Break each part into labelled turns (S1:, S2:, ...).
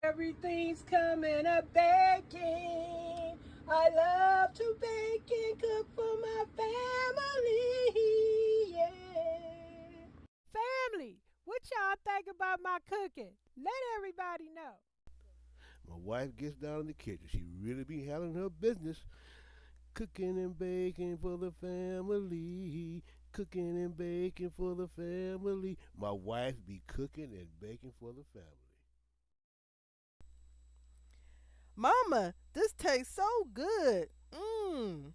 S1: Everything's coming up baking. I love to bake and cook for my family. Yeah. Family, what y'all think about my cooking? Let everybody know.
S2: My wife gets down in the kitchen. She really be handling her business. Cooking and baking for the family. Cooking and baking for the family. My wife be cooking and baking for the family.
S1: Mama, this tastes so good. Mmm.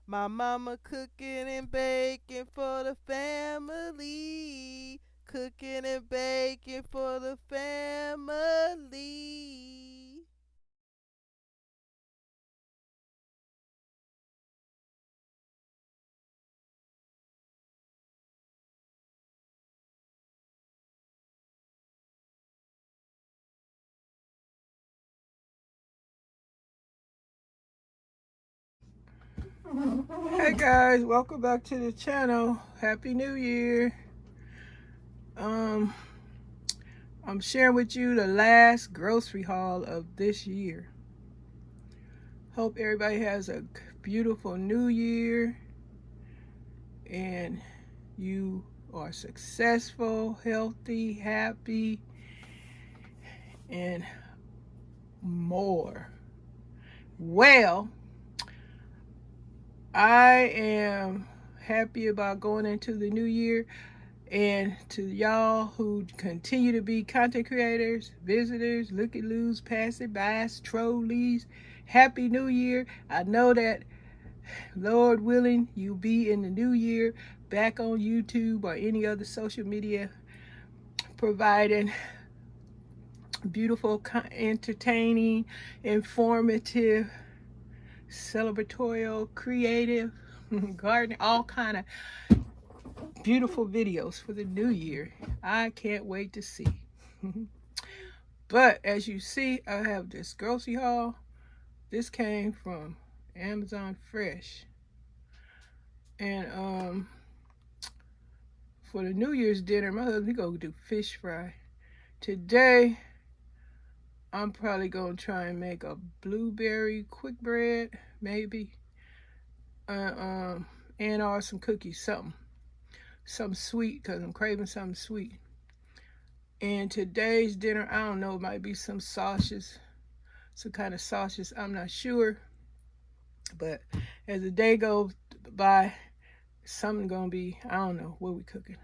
S1: My mama cooking and baking for the family. Cooking and baking for the family. Hey guys, welcome back to the channel. Happy New Year. Um, I'm sharing with you the last grocery haul of this year. Hope everybody has a beautiful new year and you are successful, healthy, happy, and more. Well, I am happy about going into the new year. And to y'all who continue to be content creators, visitors, looky-loos, passerbys, trolleys, Happy New Year. I know that, Lord willing, you'll be in the new year back on YouTube or any other social media providing beautiful, entertaining, informative, celebratorial, creative, gardening, all kind of beautiful videos for the new year. I can't wait to see. But as you see, I have this grocery haul. This came from Amazon Fresh. And for the New Year's dinner, my husband gonna do fish fry. Today, I'm probably gonna try and make a blueberry quick bread, maybe. Uh, and or some cookies, something sweet, because I'm craving something sweet. And today's dinner, I don't know, it might be some sausages, some kind of sausage, I'm not sure. But as the day goes by, something gonna be, I don't know what we cooking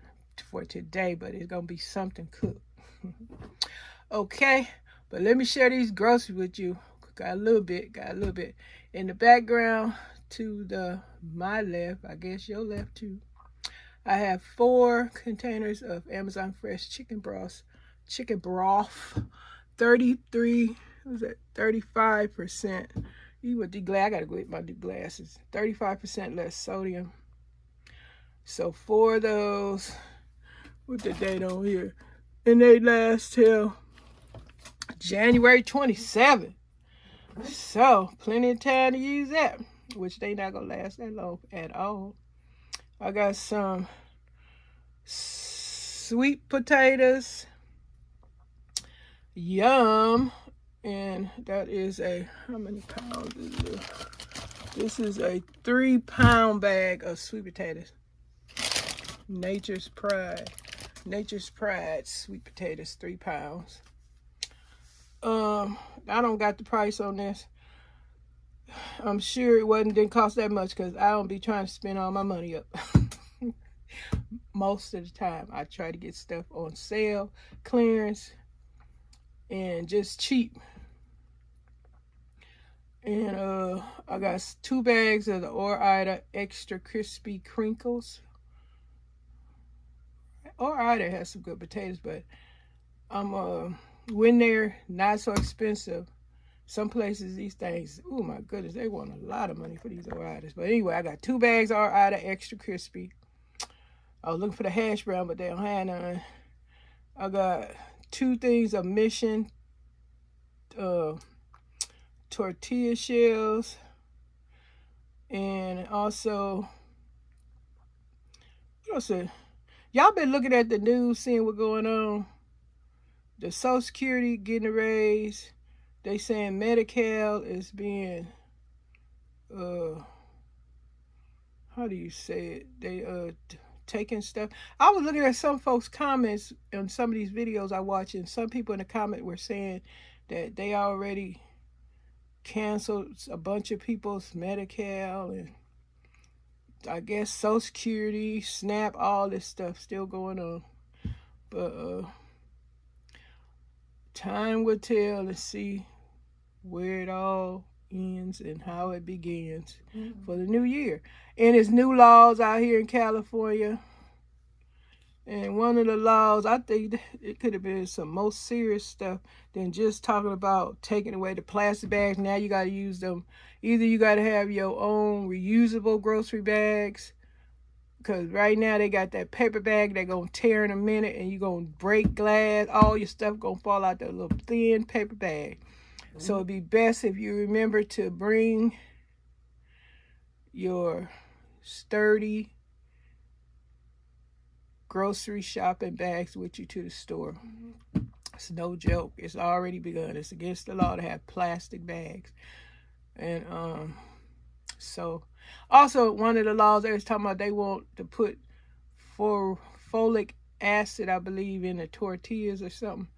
S1: for today, but it's gonna be something cooked. Okay, but let me share these groceries with you. Got a little bit in the background to my left, I guess your left too. I have 4 containers of Amazon Fresh chicken broth, 33, what was that, 35%. You would I gotta go get my new glasses. 35% less sodium. So 4 of those, with the date on here, and they last till January 27th. So plenty of time to use that, which they not gonna last that long at all. I got some sweet potatoes. Yum. And that is a, how many pounds is this? This is a 3-pound bag of sweet potatoes. Nature's Pride sweet potatoes, 3 pounds. I don't got the price on this. I'm sure it didn't cost that much, because I don't be trying to spend all my money up. Most of the time I try to get stuff on sale, clearance, and just cheap. And I got 2 bags of the Ore-Ida extra crispy crinkles. Ore-Ida has some good potatoes, but when they're not so expensive, some places these things, oh my goodness, they want a lot of money for these Ore-Idas. But anyway, I got 2 bags of Ore-Ida extra crispy. I was looking for the hash brown, but they don't have none. I got 2 things of Mission tortilla shells, and also, what else? Y'all been looking at the news, seeing what's going on. The Social Security getting a raise. They saying Medi-Cal is being how do you say it? They taking stuff. I was looking at some folks' comments on some of these videos I watch, and some people in the comment were saying that they already canceled a bunch of people's Medi-Cal and I guess Social Security, SNAP, all this stuff still going on. But time will tell to see where it all ends and how it begins for the new year. And it's new laws out here in California. And one of the laws, I think it could have been some most serious stuff than just talking about taking away the plastic bags. Now you got to use them. Either you got to have your own reusable grocery bags, because right now they got that paper bag they're going to tear in a minute and you're going to break glass. All your stuff going to fall out that little thin paper bag. So it'd be best if you remember to bring your sturdy grocery shopping bags with you to the store. It's no joke. It's already begun. It's against the law to have plastic bags. And so also one of the laws they was talking about, they want to put folic acid, I believe, in the tortillas or something.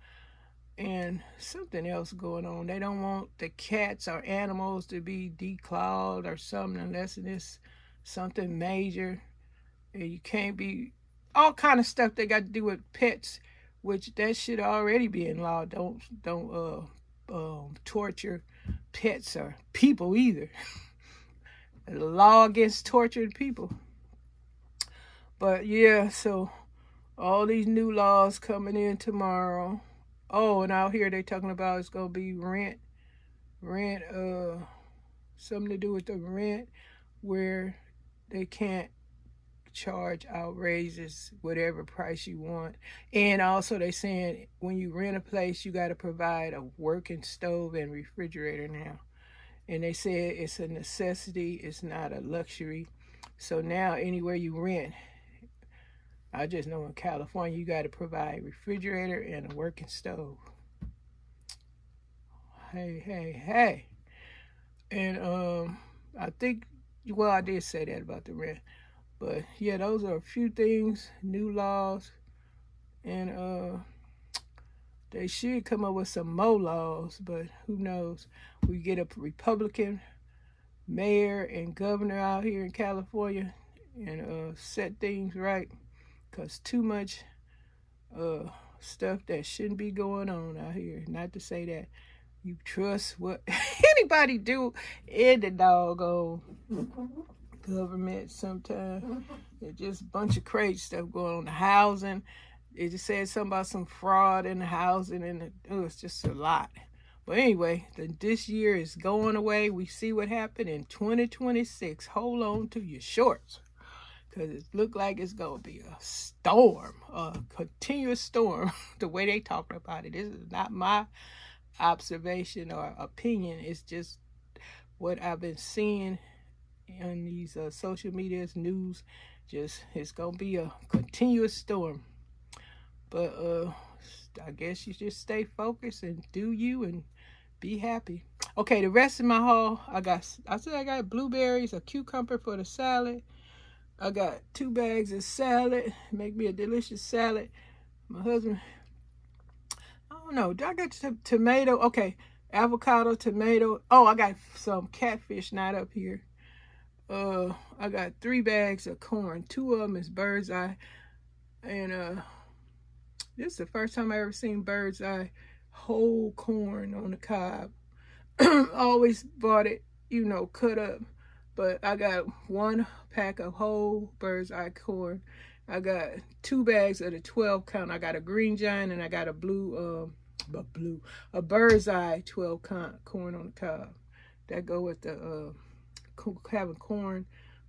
S1: And something else going on. They don't want the cats or animals to be declawed or something unless it is something major. And you can't be all kind of stuff they got to do with pets, which that should already be in law. Don't torture pets or people either. The law against torturing people. But yeah, so all these new laws coming in tomorrow. Oh, and out here they talking about it's gonna be rent, something to do with the rent, where they can't charge outrageous whatever price you want. And also they saying when you rent a place, you got to provide a working stove and refrigerator now. And they said it's a necessity, it's not a luxury. So now anywhere you rent, I just know in California, you got to provide a refrigerator and a working stove. Hey. And I think, well, I did say that about the rent. But yeah, those are a few things, new laws. And they should come up with some more laws, but who knows? We get a Republican mayor and governor out here in California and set things right. Because too much stuff that shouldn't be going on out here. Not to say that you trust what anybody do in the doggone government sometimes. It's just a bunch of crazy stuff going on. The housing, they just said something about some fraud in the housing, and it's just a lot. But anyway, this year is going away. We see what happened in 2026. Hold on to your shorts, because it looked like it's going to be a storm, a continuous storm, the way they talking about it. This is not my observation or opinion. It's just what I've been seeing in these social media's news. Just, it's going to be a continuous storm. But I guess you just stay focused and do you and be happy. Okay, the rest of my haul, I said I got blueberries, a cucumber for the salad. I got 2 bags of salad. Make me a delicious salad. My husband, I don't know. I got some tomato. Okay, avocado, tomato. Oh, I got some catfish not up here. I got 3 bags of corn. 2 of them is bird's eye. And this is the first time I ever seen bird's eye whole corn on the cob. Always bought it, cut up. But I got 1 pack of whole bird's eye corn. I got 2 bags of the 12 count. I got a green giant and I got a a bird's eye 12 count corn on the cob. That go with the having corn,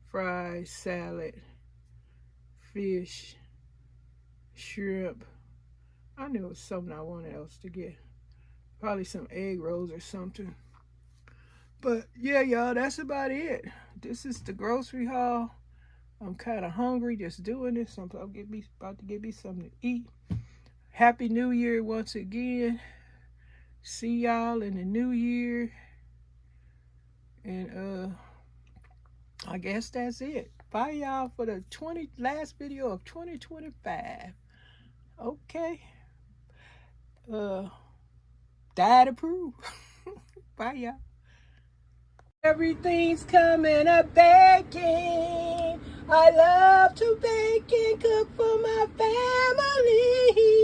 S1: fries, salad, fish, shrimp. I knew it was something I wanted else to get. Probably some egg rolls or something. But yeah, y'all, that's about it. This is the grocery haul. I'm kind of hungry just doing this. I'm about to get me something to eat. Happy New Year once again. See y'all in the new year. And I guess that's it. Bye y'all for the last video of 2025. Okay. Uh Die to prove. Bye y'all. Everything's coming up baking. I love to bake and cook for my family.